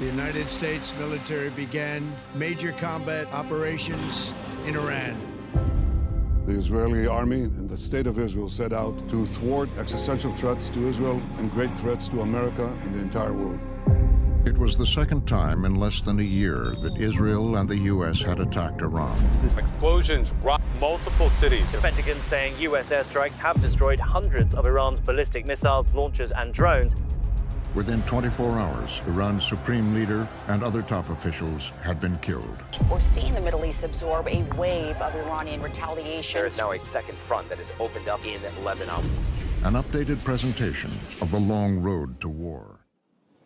the United States military began major combat operations in Iran. The Israeli army and the state of Israel set out to thwart existential threats to Israel and great threats to America and the entire world. It was the second time in less than a year that Israel and the U.S. had attacked Iran. Explosions rocked multiple cities. The Pentagon saying U.S. airstrikes have destroyed hundreds of Iran's ballistic missiles, launchers, and drones. Within 24 hours, Iran's supreme leader and other top officials had been killed. We're seeing the Middle East absorb a wave of Iranian retaliation. There is now a second front that has opened up in Lebanon. An updated presentation of the long road to war.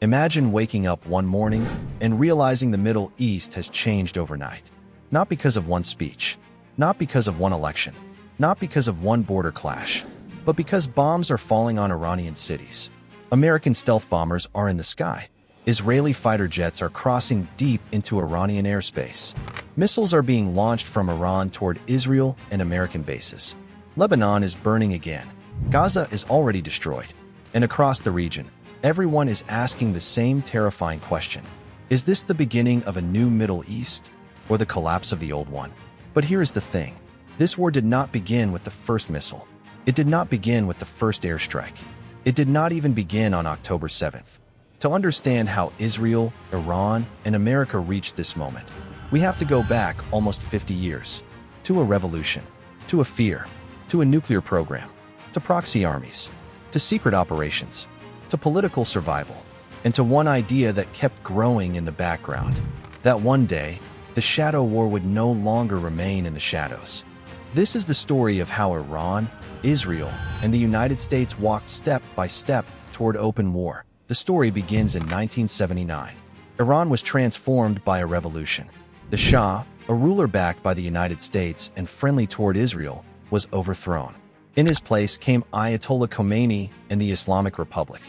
Imagine waking up one morning and realizing the Middle East has changed overnight. Not because of one speech, not because of one election, not because of one border clash, but because bombs are falling on Iranian cities. American stealth bombers are in the sky. Israeli fighter jets are crossing deep into Iranian airspace. Missiles are being launched from Iran toward Israel and American bases. Lebanon is burning again. Gaza is already destroyed. And across the region, everyone is asking the same terrifying question. Is this the beginning of a new Middle East, or the collapse of the old one? But here's the thing. This war did not begin with the first missile. It did not begin with the first airstrike. It did not even begin on October 7th. To understand how Israel, Iran, and America reached this moment, we have to go back almost 50 years. To a revolution, to a fear, to a nuclear program, to proxy armies, to secret operations, to political survival, and to one idea that kept growing in the background, that one day, the shadow war would no longer remain in the shadows. This is the story of how Iran, Israel, and the United States walked step by step toward open war. The story begins in 1979. Iran was transformed by a revolution. The Shah, a ruler backed by the United States and friendly toward Israel, was overthrown. In his place came Ayatollah Khomeini and the Islamic Republic.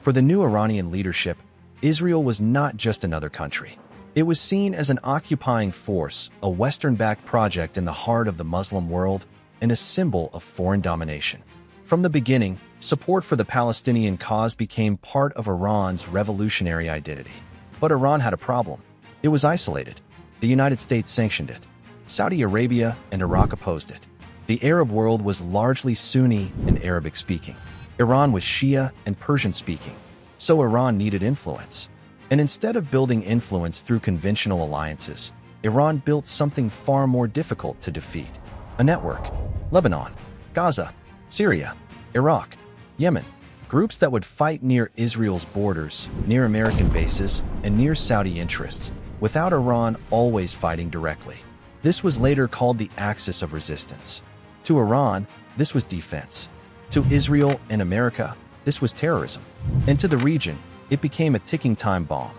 For the new Iranian leadership, Israel was not just another country. It was seen as an occupying force, a Western-backed project in the heart of the Muslim world, and a symbol of foreign domination. From the beginning, support for the Palestinian cause became part of Iran's revolutionary identity. But Iran had a problem. It was isolated. The United States sanctioned it. Saudi Arabia and Iraq opposed it. The Arab world was largely Sunni and Arabic-speaking. Iran was Shia and Persian-speaking. So Iran needed influence. And instead of building influence through conventional alliances, Iran built something far more difficult to defeat. A network. Lebanon, Gaza, Syria, Iraq, Yemen. Groups that would fight near Israel's borders, near American bases, and near Saudi interests, without Iran always fighting directly. This was later called the axis of resistance. To Iran, this was defense. To Israel and America, this was terrorism. And to the region, it became a ticking time bomb.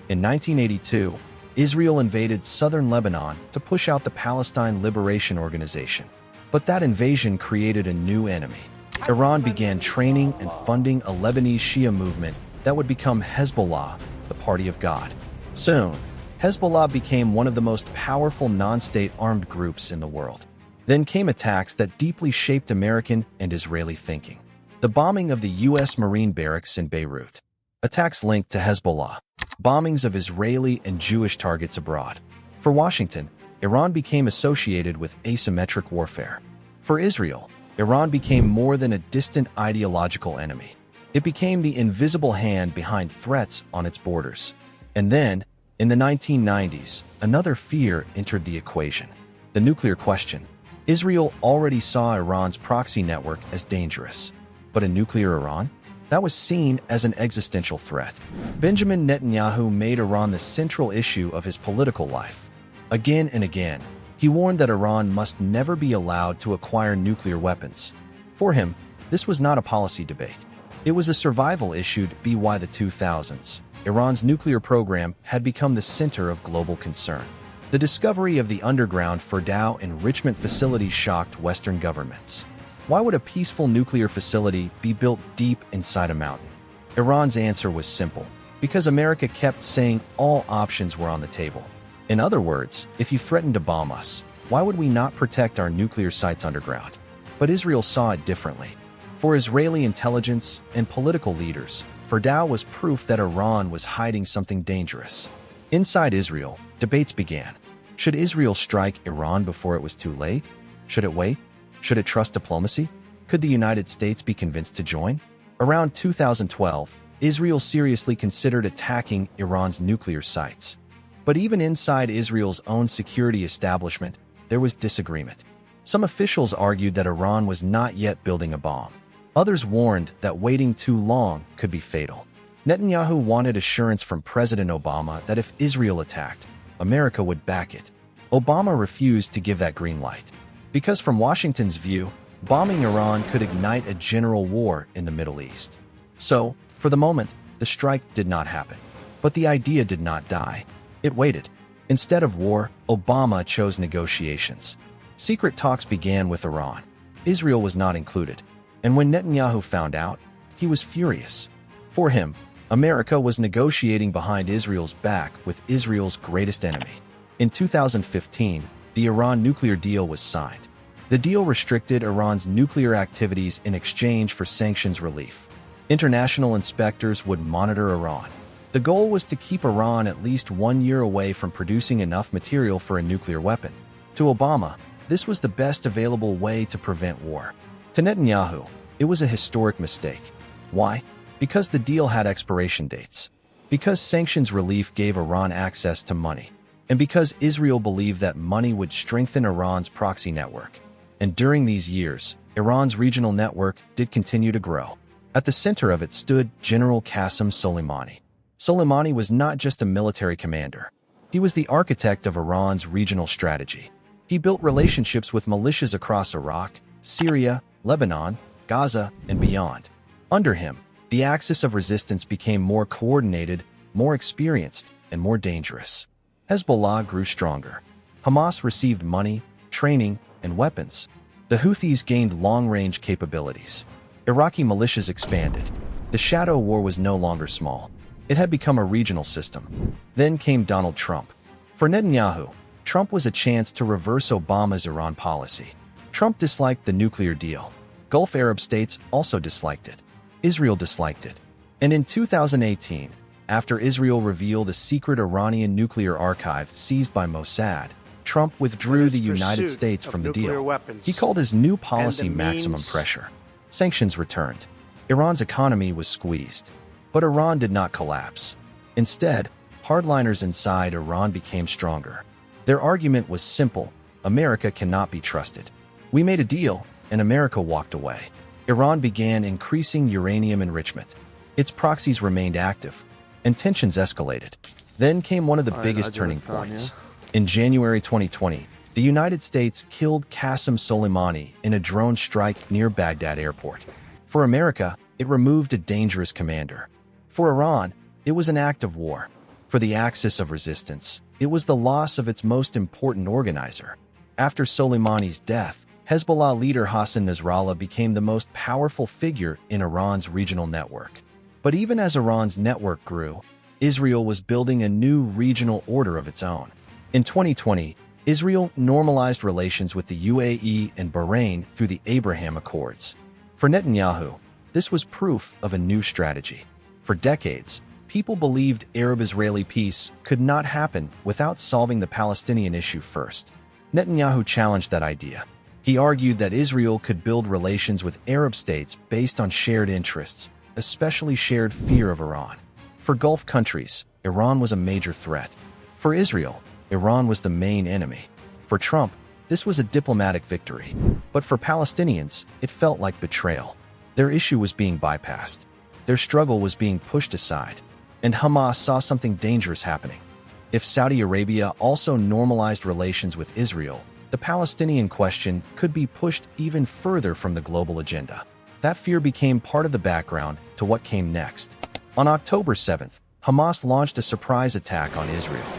In 1982, Israel invaded southern Lebanon to push out the Palestine Liberation Organization. But that invasion created a new enemy. Iran began training and funding a Lebanese Shia movement that would become Hezbollah, the Party of God. Soon, Hezbollah became one of the most powerful non-state armed groups in the world. Then came attacks that deeply shaped American and Israeli thinking. The bombing of the U.S. Marine barracks in Beirut. Attacks linked to Hezbollah. Bombings of Israeli and Jewish targets abroad. For Washington, Iran became associated with asymmetric warfare. For Israel, Iran became more than a distant ideological enemy. It became the invisible hand behind threats on its borders. And then, in the 1990s, another fear entered the equation. The nuclear question. Israel already saw Iran's proxy network as dangerous. But a nuclear Iran? That was seen as an existential threat. Benjamin Netanyahu made Iran the central issue of his political life. Again and again, he warned that Iran must never be allowed to acquire nuclear weapons. For him, this was not a policy debate. It was a survival issue by the 2000s. Iran's nuclear program had become the center of global concern. The discovery of the underground Fordow enrichment facility shocked Western governments. Why would a peaceful nuclear facility be built deep inside a mountain? Iran's answer was simple. Because America kept saying all options were on the table. In other words, if you threatened to bomb us, why would we not protect our nuclear sites underground? But Israel saw it differently. For Israeli intelligence and political leaders, Fordow was proof that Iran was hiding something dangerous. Inside Israel, debates began. Should Israel strike Iran before it was too late? Should it wait? Should it trust diplomacy? Could the United States be convinced to join? Around 2012, Israel seriously considered attacking Iran's nuclear sites. But even inside Israel's own security establishment, there was disagreement. Some officials argued that Iran was not yet building a bomb. Others warned that waiting too long could be fatal. Netanyahu wanted assurance from President Obama that if Israel attacked, America would back it. Obama refused to give that green light. Because from Washington's view, bombing Iran could ignite a general war in the Middle East. So, for the moment, the strike did not happen. But the idea did not die. It waited. Instead of war, Obama chose negotiations. Secret talks began with Iran. Israel was not included. And when Netanyahu found out, he was furious. For him, America was negotiating behind Israel's back with Israel's greatest enemy. In 2015, the Iran nuclear deal was signed. The deal restricted Iran's nuclear activities in exchange for sanctions relief. International inspectors would monitor Iran. The goal was to keep Iran at least 1 year away from producing enough material for a nuclear weapon. To Obama, this was the best available way to prevent war. To Netanyahu, it was a historic mistake. Why? Because the deal had expiration dates. Because sanctions relief gave Iran access to money. And because Israel believed that money would strengthen Iran's proxy network. And during these years, Iran's regional network did continue to grow. At the center of it stood General Qasem Soleimani. Soleimani was not just a military commander. He was the architect of Iran's regional strategy. He built relationships with militias across Iraq, Syria, Lebanon, Gaza, and beyond. Under him, the axis of resistance became more coordinated, more experienced, and more dangerous. Hezbollah grew stronger. Hamas received money, training, and weapons. The Houthis gained long-range capabilities. Iraqi militias expanded. The shadow war was no longer small. It had become a regional system. Then came Donald Trump. For Netanyahu, Trump was a chance to reverse Obama's Iran policy. Trump disliked the nuclear deal. Gulf Arab states also disliked it. Israel disliked it. And in 2018, after Israel revealed a secret Iranian nuclear archive seized by Mossad, Trump withdrew the United States from the deal. He called his new policy maximum pressure. Sanctions returned. Iran's economy was squeezed. But Iran did not collapse. Instead, hardliners inside Iran became stronger. Their argument was simple: America cannot be trusted. We made a deal, and America walked away. Iran began increasing uranium enrichment. Its proxies remained active, and tensions escalated. Then came one of the biggest turning points. In January 2020, the United States killed Qasem Soleimani in a drone strike near Baghdad airport. For America, it removed a dangerous commander. For Iran, it was an act of war. For the axis of resistance, it was the loss of its most important organizer. After Soleimani's death, Hezbollah leader Hassan Nasrallah became the most powerful figure in Iran's regional network. But even as Iran's network grew, Israel was building a new regional order of its own. In 2020, Israel normalized relations with the UAE and Bahrain through the Abraham Accords. For Netanyahu, this was proof of a new strategy. For decades, people believed Arab-Israeli peace could not happen without solving the Palestinian issue first. Netanyahu challenged that idea. He argued that Israel could build relations with Arab states based on shared interests, especially shared fear of Iran. For Gulf countries, Iran was a major threat. For Israel, Iran was the main enemy. For Trump, this was a diplomatic victory. But for Palestinians, it felt like betrayal. Their issue was being bypassed. Their struggle was being pushed aside. And Hamas saw something dangerous happening. If Saudi Arabia also normalized relations with Israel, the Palestinian question could be pushed even further from the global agenda. That fear became part of the background to what came next. On October 7th, Hamas launched a surprise attack on Israel.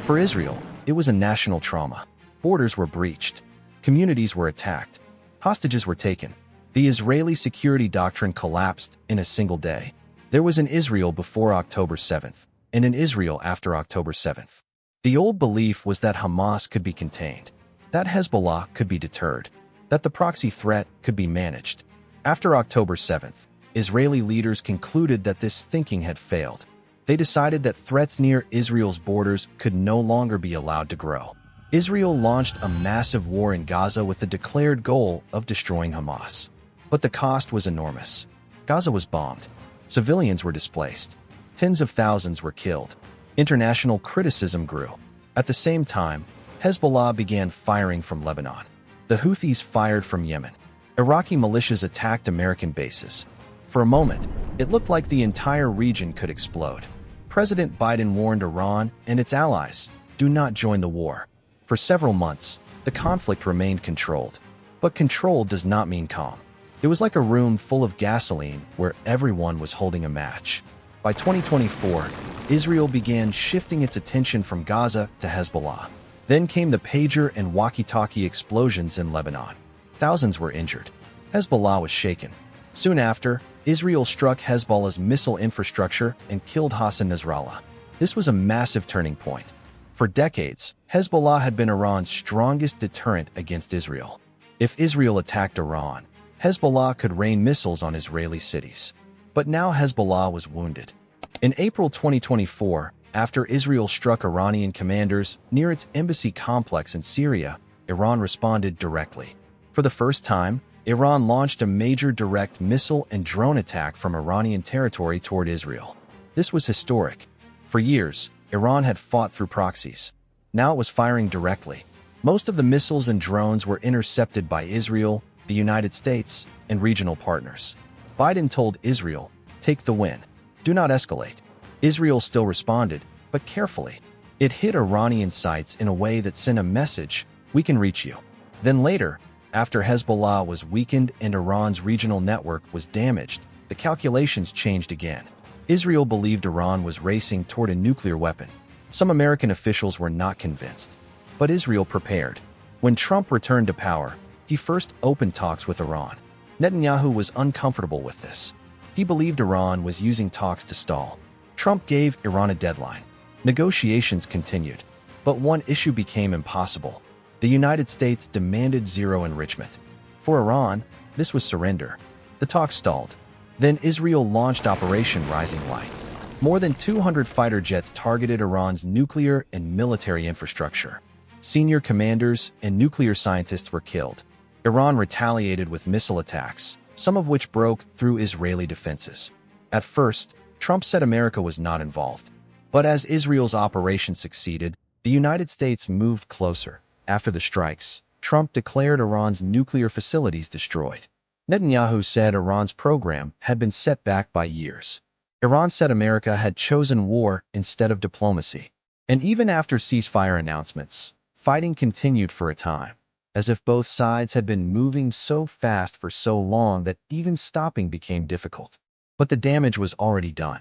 For Israel, it was a national trauma. Borders were breached. Communities were attacked. Hostages were taken. The Israeli security doctrine collapsed in a single day. There was an Israel before October 7th, and an Israel after October 7th. The old belief was that Hamas could be contained, that Hezbollah could be deterred, that the proxy threat could be managed. After October 7th, Israeli leaders concluded that this thinking had failed. They decided that threats near Israel's borders could no longer be allowed to grow. Israel launched a massive war in Gaza with the declared goal of destroying Hamas. But the cost was enormous. Gaza was bombed. Civilians were displaced. Tens of thousands were killed. International criticism grew. At the same time, Hezbollah began firing from Lebanon. The Houthis fired from Yemen. Iraqi militias attacked American bases. For a moment, it looked like the entire region could explode. President Biden warned Iran and its allies, do not join the war. For several months, the conflict remained controlled. But control does not mean calm. It was like a room full of gasoline where everyone was holding a match. By 2024, Israel began shifting its attention from Gaza to Hezbollah. Then came the pager and walkie-talkie explosions in Lebanon. Thousands were injured. Hezbollah was shaken. Soon after, Israel struck Hezbollah's missile infrastructure and killed Hassan Nasrallah. This was a massive turning point. For decades, Hezbollah had been Iran's strongest deterrent against Israel. If Israel attacked Iran, Hezbollah could rain missiles on Israeli cities. But now Hezbollah was wounded. In April 2024, after Israel struck Iranian commanders near its embassy complex in Syria, Iran responded directly. For the first time, Iran launched a major direct missile and drone attack from Iranian territory toward Israel. This was historic. For years, Iran had fought through proxies. Now it was firing directly. Most of the missiles and drones were intercepted by Israel, the United States, and regional partners. Biden told Israel, take the win. Do not escalate. Israel still responded, but carefully. It hit Iranian sites in a way that sent a message, we can reach you. Then later, after Hezbollah was weakened and Iran's regional network was damaged, the calculations changed again. Israel believed Iran was racing toward a nuclear weapon. Some American officials were not convinced. But Israel prepared. When Trump returned to power, he first opened talks with Iran. Netanyahu was uncomfortable with this. He believed Iran was using talks to stall. Trump gave Iran a deadline. Negotiations continued. But one issue became impossible. The United States demanded zero enrichment. For Iran, this was surrender. The talks stalled. Then Israel launched Operation Rising Light. More than 200 fighter jets targeted Iran's nuclear and military infrastructure. Senior commanders and nuclear scientists were killed. Iran retaliated with missile attacks, some of which broke through Israeli defenses. At first, Trump said America was not involved. But as Israel's operation succeeded, the United States moved closer. After the strikes, Trump declared Iran's nuclear facilities destroyed. Netanyahu said Iran's program had been set back by years. Iran said America had chosen war instead of diplomacy. And even after ceasefire announcements, fighting continued for a time, as if both sides had been moving so fast for so long that even stopping became difficult. But the damage was already done.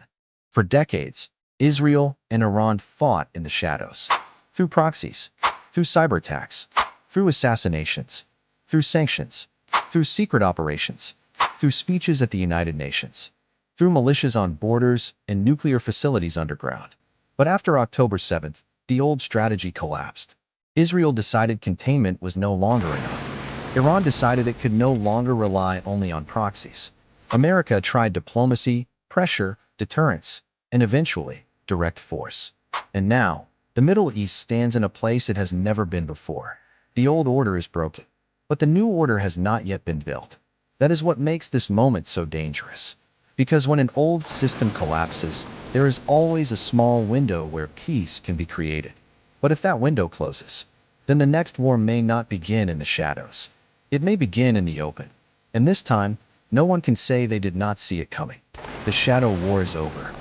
For decades, Israel and Iran fought in the shadows, through proxies, through cyberattacks, through assassinations, through sanctions, through secret operations, through speeches at the United Nations, through militias on borders and nuclear facilities underground. But after October 7th, the old strategy collapsed. Israel decided containment was no longer enough. Iran decided it could no longer rely only on proxies. America tried diplomacy, pressure, deterrence, and eventually, direct force. And now, the Middle East stands in a place it has never been before. The old order is broken, but the new order has not yet been built. That is what makes this moment so dangerous. Because when an old system collapses, there is always a small window where peace can be created. But if that window closes, then the next war may not begin in the shadows. It may begin in the open. And this time, no one can say they did not see it coming. The shadow war is over.